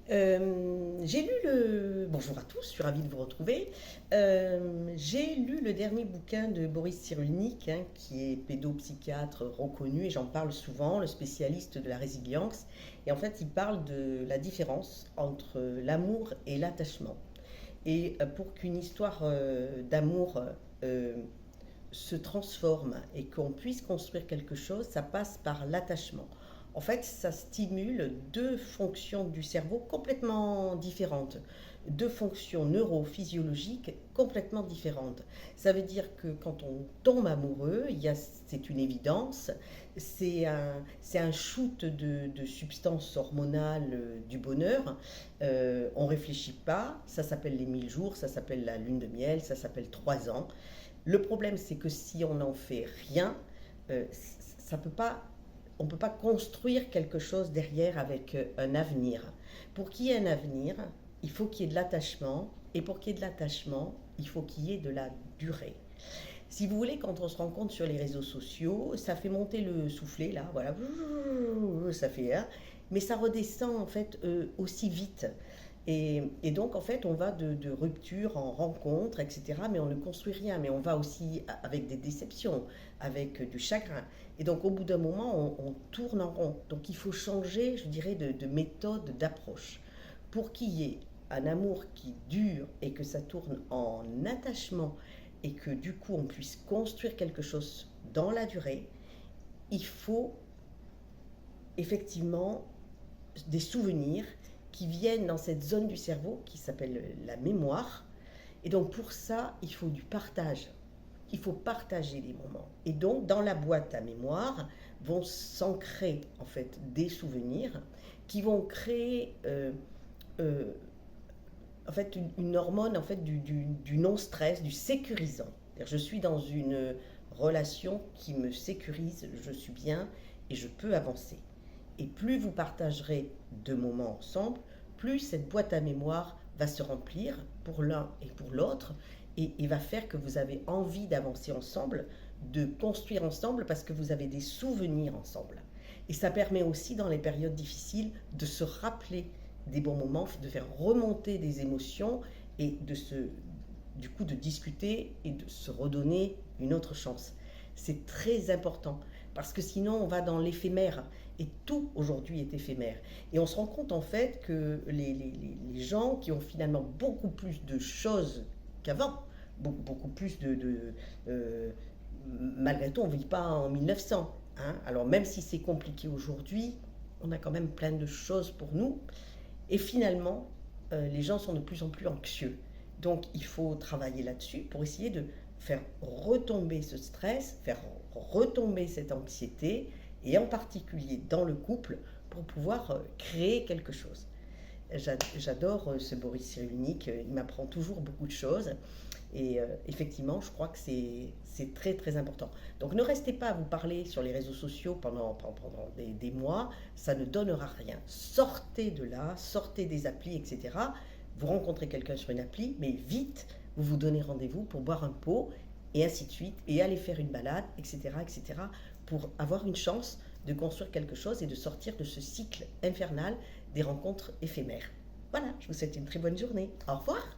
J'ai lu Bonjour à tous, je suis ravie de vous retrouver. J'ai lu le dernier bouquin de Boris Cyrulnik, hein, qui est pédopsychiatre reconnu, et j'en parle souvent, le spécialiste de la résilience. Et en fait, il parle de la différence entre l'amour et l'attachement. Et pour qu'une histoire d'amour euh, se transforme et qu'on puisse construire quelque chose, ça passe par l'attachement. En fait, ça stimule deux fonctions du cerveau complètement différentes, deux fonctions neurophysiologiques complètement différentes. Ça veut dire que quand on tombe amoureux, c'est une évidence, c'est un shoot de substances hormonales du bonheur. On ne réfléchit pas, ça s'appelle les 1000 jours, ça s'appelle la lune de miel, ça s'appelle 3 ans. Le problème, c'est que si on n'en fait rien, ça peut pas, on ne peut pas construire quelque chose derrière avec un avenir. Pour qu'il y ait un avenir, il faut qu'il y ait de l'attachement, et pour qu'il y ait de l'attachement, il faut qu'il y ait de la durée. Si vous voulez, quand on se rencontre sur les réseaux sociaux, ça fait monter le soufflet, là, voilà, ça fait, hein, mais ça redescend en fait aussi vite. Et donc, en fait, on va de rupture en rencontre, etc. Mais on ne construit rien. Mais on va aussi avec des déceptions, avec du chagrin. Et donc, au bout d'un moment, on tourne en rond. Donc, il faut changer, je dirais, de méthode, d'approche. Pour qu'il y ait un amour qui dure et que ça tourne en attachement et que du coup, on puisse construire quelque chose dans la durée, il faut effectivement des souvenirs qui viennent dans cette zone du cerveau qui s'appelle la mémoire. Et donc pour ça, il faut du partage. Il faut partager les moments. Et donc dans la boîte à mémoire vont s'ancrer en fait des souvenirs qui vont créer euh, en fait une hormone en fait du non-stress, du sécurisant. Je suis dans une relation qui me sécurise, je suis bien et je peux avancer. Et plus vous partagerez de moments ensemble, plus cette boîte à mémoire va se remplir pour l'un et pour l'autre et va faire que vous avez envie d'avancer ensemble, de construire ensemble parce que vous avez des souvenirs ensemble. Et ça permet aussi dans les périodes difficiles de se rappeler des bons moments, de faire remonter des émotions et du coup de discuter et de se redonner une autre chance. C'est très important parce que sinon on va dans l'éphémère et tout aujourd'hui est éphémère. Et on se rend compte en fait que les gens qui ont finalement beaucoup plus de choses qu'avant, beaucoup plus malgré tout on ne vit pas en 1900. Hein. Alors même si c'est compliqué aujourd'hui, on a quand même plein de choses pour nous. Et finalement, les gens sont de plus en plus anxieux. Donc il faut travailler là-dessus pour essayer de faire retomber ce stress, faire retomber cette anxiété, et en particulier dans le couple, pour pouvoir créer quelque chose. J'adore ce Boris Cyrulnik, il m'apprend toujours beaucoup de choses. Et effectivement, je crois que c'est très très important. Donc ne restez pas à vous parler sur les réseaux sociaux pendant des mois, ça ne donnera rien. Sortez de là, sortez des applis, etc. Vous rencontrez quelqu'un sur une appli, mais vite, vous vous donnez rendez-vous pour boire un pot, et ainsi de suite, et aller faire une balade, etc., etc., pour avoir une chance de construire quelque chose et de sortir de ce cycle infernal des rencontres éphémères. Voilà, je vous souhaite une très bonne journée. Au revoir.